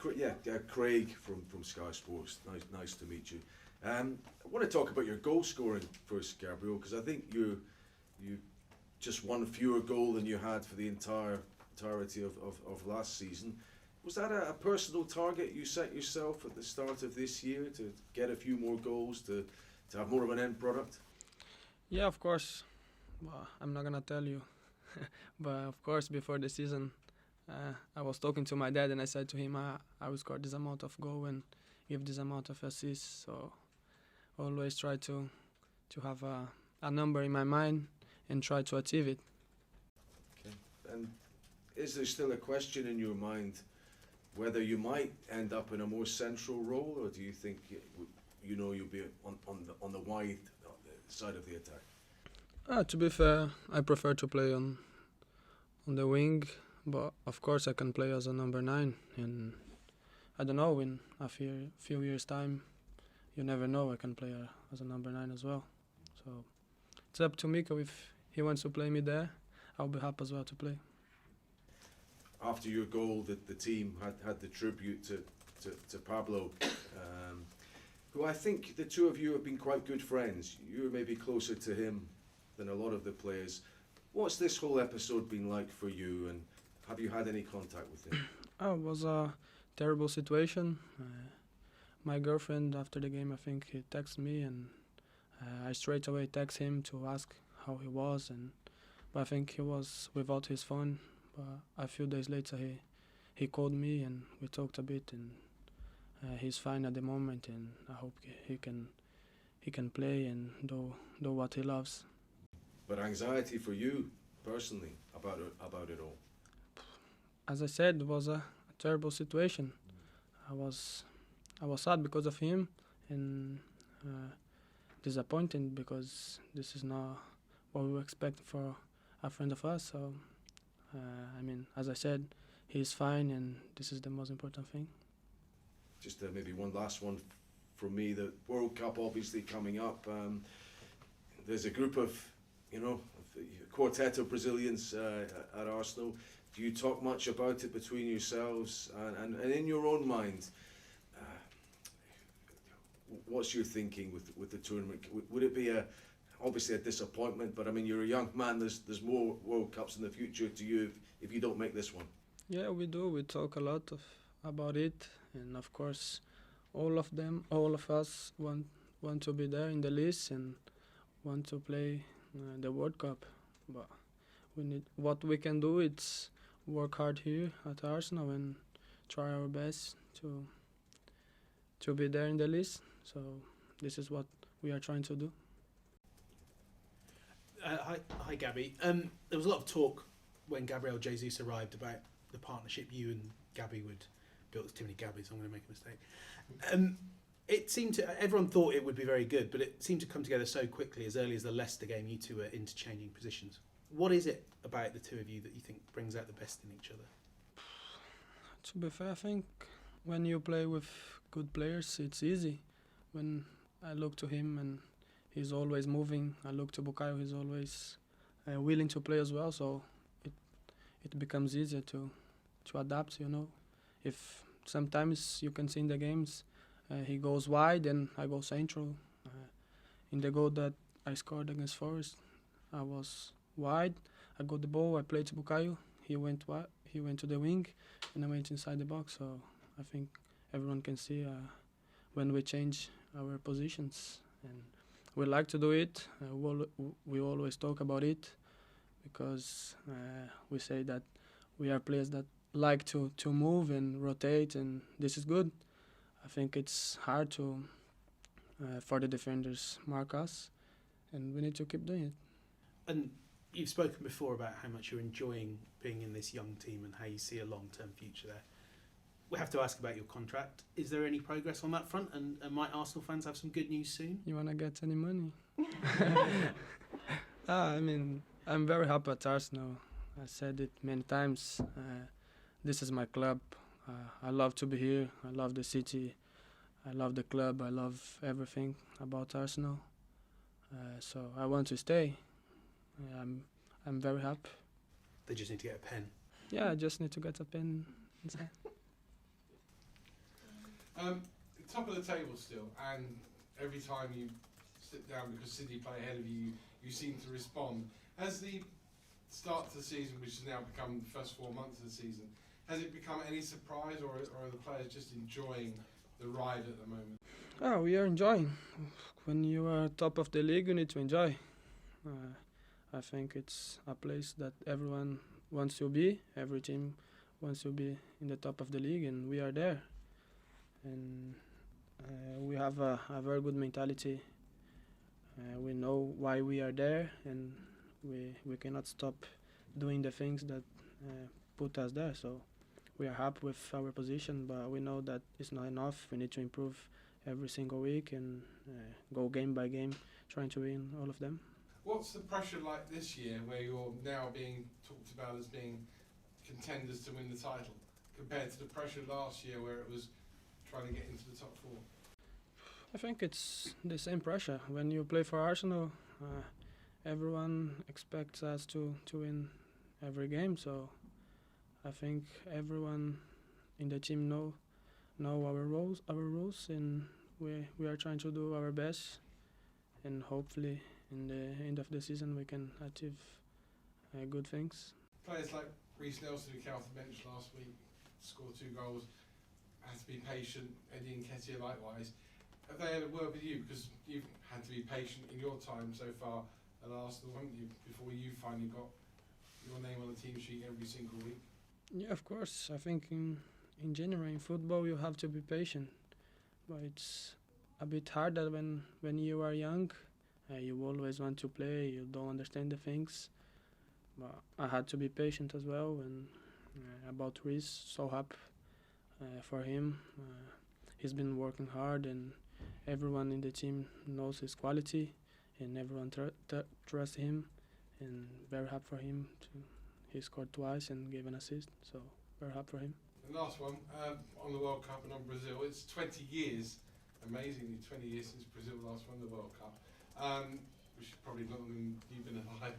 Craig from Sky Sports. Nice to meet you. I want to talk about your goal scoring first, Gabriel, because I think you just one fewer goal than you had for the entirety of last season. Was that a personal target you set yourself at the start of this year to get a few more goals, to have more of an end product? Yeah, of course. Well, I'm not gonna tell you, but of course, before the season, I was talking to my dad and I said to him, I will score this amount of goal and give this amount of assists. So always try to have a number in my mind and try to achieve it. Okay. And is there still a question in your mind whether you might end up in a more central role, or do you think you'll be on the wide side of the attack? To be fair, I prefer to play on the wing, but of course I can play as a number 9. And I don't know, in a few years' time, you never know, I can play as a number 9 as well. So it's up to Mikel. If he wants to play me there, I'll be happy as well to play. After your goal, the team had the tribute to Pablo, who I think the two of you have been quite good friends. You're maybe closer to him than a lot of the players. What's this whole episode been like for you, and have you had any contact with him? It was a terrible situation. My girlfriend, after the game, I think he texted me, and I straight away text him to ask how he was, but I think he was without his phone. But a few days later, he called me and we talked a bit, and he's fine at the moment, and I hope he can play and do what he loves. But anxiety for you personally about it all? As I said, it was a terrible situation. I was sad because of him, and disappointed because this is not what we expect for a friend of us. So, as I said, he's fine, and this is the most important thing. Just maybe one last one from me. The World Cup obviously coming up. There's a group of, a quartet of Brazilians at Arsenal. Do you talk much about it between yourselves and in your own mind? What's your thinking with the tournament? Would it be obviously a disappointment? But you're a young man. There's more World Cups in the future to you if you don't make this one. Yeah, we do. We talk a lot about it, and of course, all of us want to be there in the list and want to play the World Cup. But what we can do is work hard here at Arsenal and try our best to be there in the list. So this is what we are trying to do. Hi, Gabby. There was a lot of talk when Gabriel Jesus arrived about the partnership you and Gabby would build. There's too many Gabbys, I'm going to make a mistake. It seemed to, everyone thought it would be very good, but it seemed to come together so quickly. As early as the Leicester game, you two were interchanging positions. What is it about the two of you that you think brings out the best in each other? To be fair, I think when you play with good players, it's easy. When I look to him and he's always moving, I look to Bukayo, he's always willing to play as well, so it becomes easier to adapt, If sometimes you can see in the games, he goes wide and I go central. In the goal that I scored against Forest, I was wide, I got the ball, I played to Bukayo, he went to the wing, and I went inside the box. So I think everyone can see when we change our positions, and we like to do it. We always talk about it because we say that we are players that like to move and rotate, and this is good. I think it's hard for the defenders mark us, and we need to keep doing it. And you've spoken before about how much you're enjoying being in this young team and how you see a long-term future there. We have to ask about your contract. Is there any progress on that front, and might Arsenal fans have some good news soon? You want to get any money? I'm very happy at Arsenal. I said it many times. This is my club. I love to be here. I love the city. I love the club. I love everything about Arsenal. So I want to stay. I'm very happy. They just need to get a pen. Yeah, I just need to get a pen inside. Top of the table still, and every time you sit down because City play ahead of you, you seem to respond. Has the start to the season, which has now become the first 4 months of the season, has it become any surprise, or are the players just enjoying the ride at the moment? Oh, we are enjoying. When you are top of the league, you need to enjoy. I think it's a place that everyone wants to be. Every team wants to be in the top of the league, and we are there. And we have a very good mentality. We know why we are there, and we cannot stop doing the things that put us there. So we are happy with our position, but we know that it's not enough. We need to improve every single week and go game by game, trying to win all of them. What's the pressure like this year, where you're now being talked about as being contenders to win the title, compared to the pressure last year, where it was trying to get into the top 4? I think it's the same pressure. When you play for Arsenal, everyone expects us to win every game. So I think everyone in the team know our rules, and we are trying to do our best, and hopefully in the end of the season we can achieve good things. Players like Reece Nelson, who came off the bench last week, scored 2 goals, had to be patient. Eddie Nketiah likewise. Have they had a word with you? Because you've had to be patient in your time so far at Arsenal, haven't you, before you finally got your name on the team sheet every single week? Yeah, of course. I think in general in football you have to be patient, but it's a bit harder when you are young. You always want to play. You don't understand the things, but I had to be patient as well. And about Reece, so happy for him. He's been working hard, and everyone in the team knows his quality, and everyone trusts him. And very happy for him. He scored twice and gave an assist, so very happy for him. The last one, on the World Cup and on Brazil, it's 20 years, amazingly 20 years since Brazil last won the World Cup, which is probably longer than you've been alive.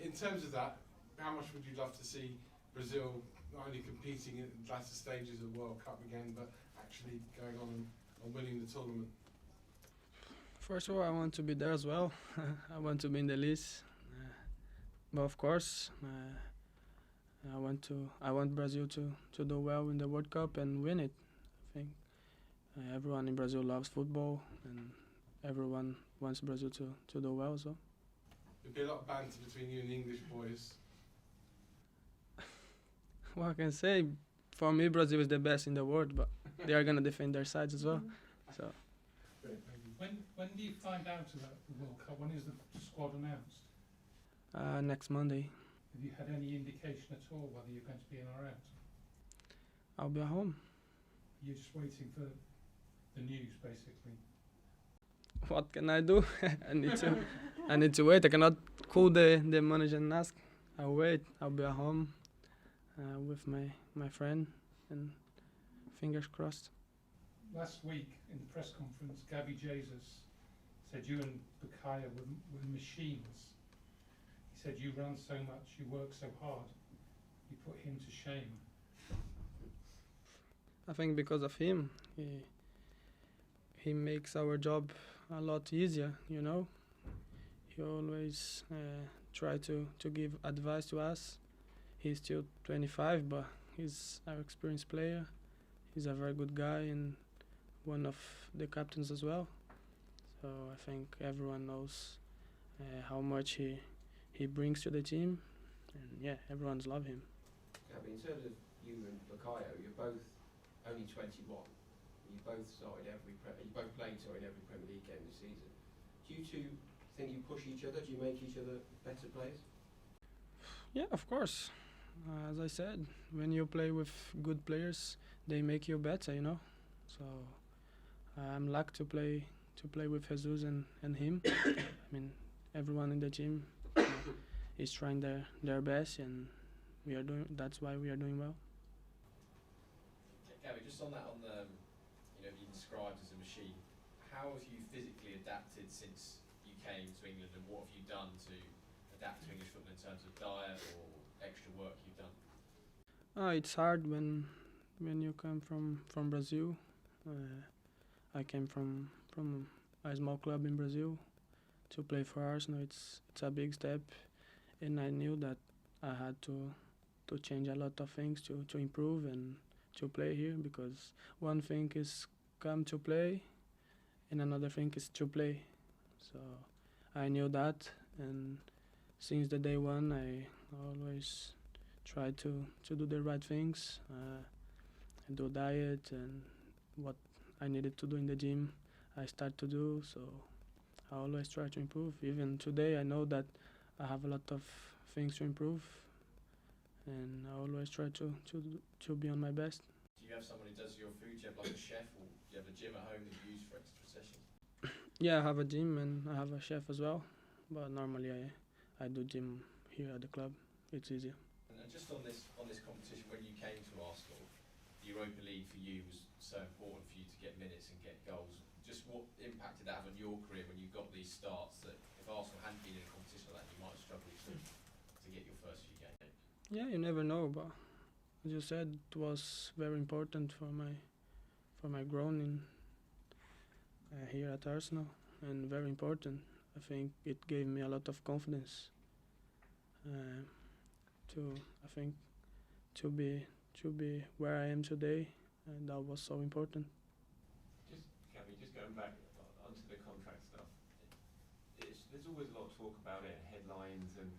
In terms of that, how much would you love to see Brazil not only competing in the latter stages of the World Cup again, but actually going on and winning the tournament? First of all, I want to be there as well. I want to be in the list. But of course, I want Brazil to do well in the World Cup and win it. I think everyone in Brazil loves football, and everyone wants Brazil to do well as well. There'd be a lot of banter between you and the English boys. What I can say, for me, Brazil is the best in the world, but they are gonna defend their sides as well. So. When do you find out about the World Cup? When is the squad announced? Next Monday. Have you had any indication at all whether you're going to be in or out? I'll be at home. You're just waiting for the news, basically. What can I do? I need to wait. I cannot call the manager and ask. I'll wait. I'll be at home with my friend, and fingers crossed. Last week in the press conference, Gabby Jesus said you and Bukayo were machines. He said you ran so much, you worked so hard, you put him to shame. I think because of him, he makes our job a lot easier, you know. He always try to give advice to us. He's still 25, but he's our experienced player. He's a very good guy and one of the captains as well. So I think everyone knows how much he brings to the team, and yeah, everyone's love him. Gabby, in terms of you and Bukayo, you're both only 21. You both playing in every Premier League game this season. Do you two think you push each other? Do you make each other better players? Yeah, of course. As I said, when you play with good players, they make you better, you know. So I'm lucky to play with Jesus and him. I mean, everyone in the team is trying their best, and that's why we are doing well. Gabby, just on the being described as a machine, how have you physically adapted since you came to England, and what have you done to adapt to English football in terms of diet or extra work you've done? It's hard when you come from Brazil. I came from a small club in Brazil to play for Arsenal. It's a big step, and I knew that I had to change a lot of things to improve and to play here, because one thing is come to play and another thing is to play. So I knew that, and since the day one I always try to do the right things, and do diet and what I needed to do in the gym I start to do. So I always try to improve. Even today I know that I have a lot of things to improve, and I always try to be on my best. Do you have someone who does your food? Do you have like a chef, or do you have a gym at home that you use for extra sessions? Yeah, I have a gym and I have a chef as well, but normally I do gym here at the club. It's easier. And just on this competition, when you came to Arsenal, the Europa League for you was so important for you to get minutes and get goals. Just what impact did that have on your career when you got these starts, that if Arsenal hadn't been in a competition like that, you might have struggled to get your first few games? Yeah, you never know, but as you said, it was very important for my growing here at Arsenal, and very important. I think it gave me a lot of confidence to be where I am today, and that was so important. Just Gabby, just going back onto the contract stuff. There's always a lot of talk about it, headlines, and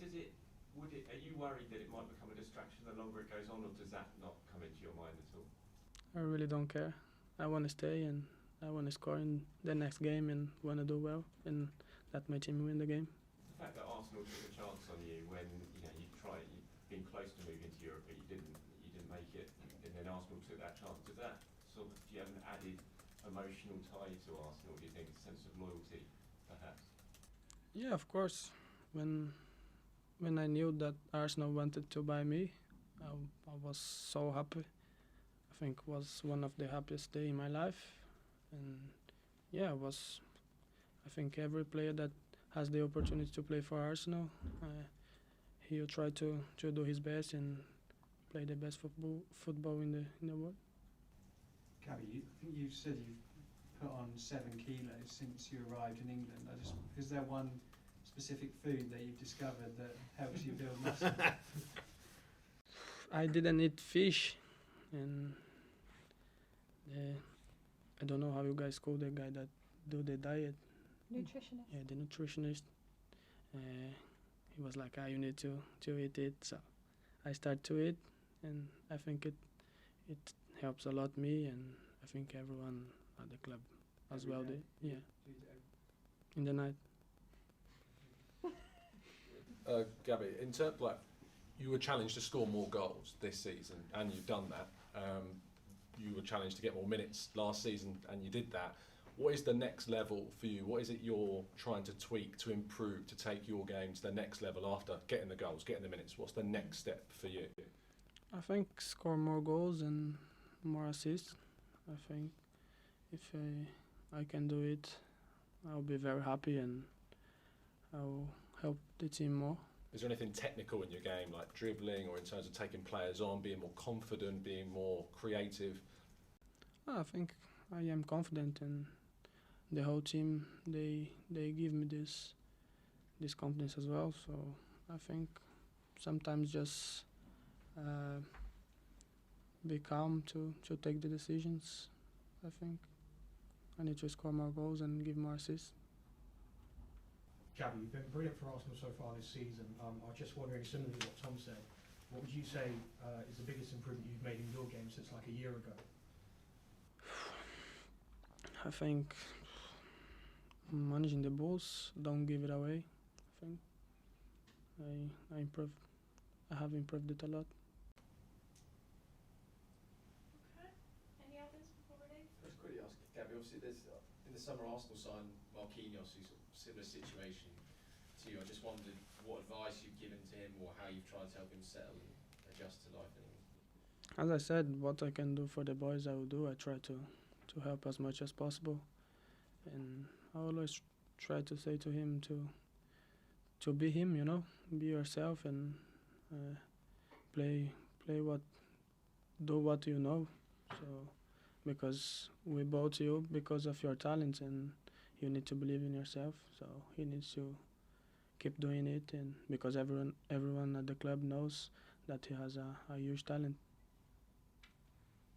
are you worried that it might become a distraction the longer it goes on, or does that not come into your mind at all? I really don't care. I want to stay and I want to score in the next game and want to do well, and let my team win the game. The fact that Arsenal took a chance on you when you've been close to moving to Europe, but you didn't make it, and then Arsenal took that chance. Does that do you have an added emotional tie to Arsenal? Do you think a sense of loyalty, perhaps? Yeah, of course. When I knew that Arsenal wanted to buy me, I was so happy. I think it was one of the happiest days in my life. And yeah, I think every player that has the opportunity to play for Arsenal, he'll try to do his best and play the best football in the world. Gabby, I think you said you've put on 7 kilos since you arrived in England. Is there one specific food that you've discovered that helps you build muscle? I didn't eat fish, and I don't know how you guys call the guy that do the diet. Nutritionist. Yeah, the nutritionist. He was like, you need to eat it. So I start to eat, and I think it helps a lot me, and I think everyone at the club as well. Yeah, in the night. Gabby, in terms you were challenged to score more goals this season, and you've done that. You were challenged to get more minutes last season, and you did that. What is the next level for you? What is it you're trying to tweak, to improve, to take your game to the next level after getting the goals, getting the minutes? What's the next step for you? I think score more goals and more assists. I think if I can do it, I'll be very happy, and I'll help the team more. Is there anything technical in your game, like dribbling, or in terms of taking players on, being more confident, being more creative? I think I am confident, and the whole team, they give me this confidence as well. So I think sometimes just be calm to take the decisions. I think I need to score more goals and give more assists. Gabby, you've been brilliant for Arsenal so far this season. I was just wondering, similarly to what Tom said, what would you say is the biggest improvement you've made in your game since like a year ago? I think managing the balls, don't give it away. I think I improved. I have improved it a lot. Okay. Any others before we leave? Just quickly ask Gabby, obviously there's in the summer Arsenal signed Marquinhos, who's sort of similar situation to you. I just wondered what advice you've given to him, or how you've tried to help him settle and adjust to life in England. As I said, what I can do for the boys, I will do. I try to help as much as possible, and I always try to say to him to be him, be yourself, and do what you know. So because we bought you because of your talent, and you need to believe in yourself. So he needs to keep doing it, and because everyone at the club knows that he has a huge talent.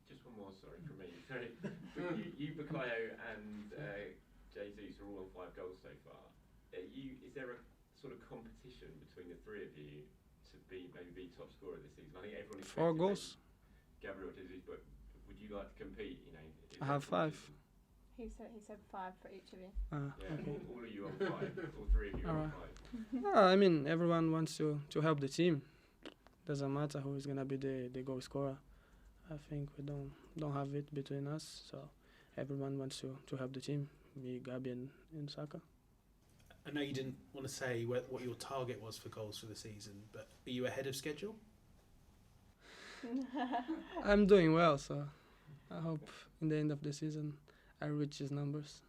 Just one more, sorry, from me. Sorry. But you, Bukayo and Jesus are all on 5 goals so far. Is there a sort of competition between the three of you to maybe be top scorer this season? I think everyone expected 4 goals. Gabriel Jesus, but would you like to compete? You know, I have 5. He said 5 for each of you. Yeah, Okay. all of you on 5, all 3 of you on 5. I mean, everyone wants to help the team. Doesn't matter who is gonna be the goal scorer. I think we don't have it between us, so everyone wants to help the team. Me, Gabby, and Saka. I know you didn't want to say what your target was for goals for the season, but are you ahead of schedule? I'm doing well, so I hope in the end of the season I reach his numbers.